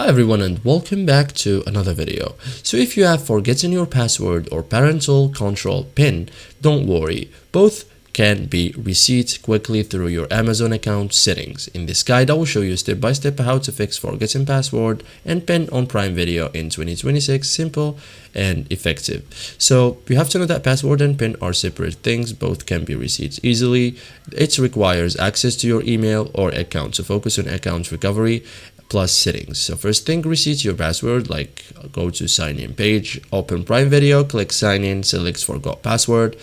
Hi everyone and welcome back to another video. So if you have forgotten your password or parental control PIN, don't worry, both can be reset quickly through your Amazon account settings. In this guide, I will show you step by step how to fix forgotten password and PIN on Prime Video in 2026, simple and effective. So you have to know that password and PIN are separate things, both can be reset easily. It requires access to your email or account, so focus on account recovery plus settings. So first thing, reset your password, like go to sign in page, open Prime Video, click sign in, select forgot password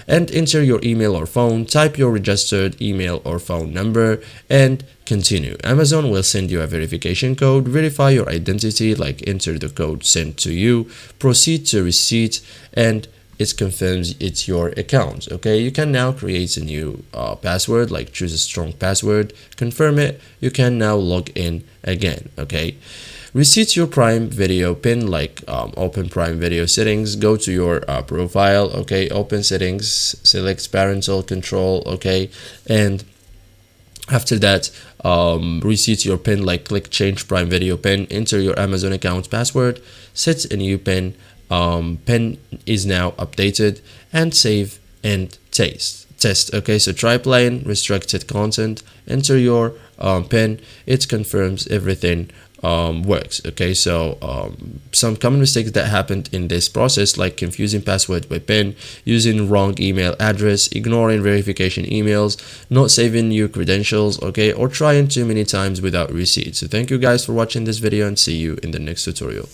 and enter your email or phone, type your registered email or phone number and continue. Amazon will send you a verification code, verify your identity, like enter the code sent to you, proceed to reset and it confirms it's your account. Okay, you can now create a new password, like choose a strong password, confirm it, you can now log in again. Okay, reset your Prime Video PIN, like open Prime Video settings, go to your profile. Okay, open settings, select parental control. Okay, and after that reset your PIN, like click change Prime Video PIN, enter your Amazon account password, set a new PIN. PIN is now updated and save and test. Okay, so try playing restricted content, enter your PIN, it confirms everything works. Okay, so some common mistakes that happened in this process, like confusing password with PIN, using wrong email address, ignoring verification emails, not saving new credentials, okay, or trying too many times without receipt. So thank you guys for watching this video and see you in the next tutorial.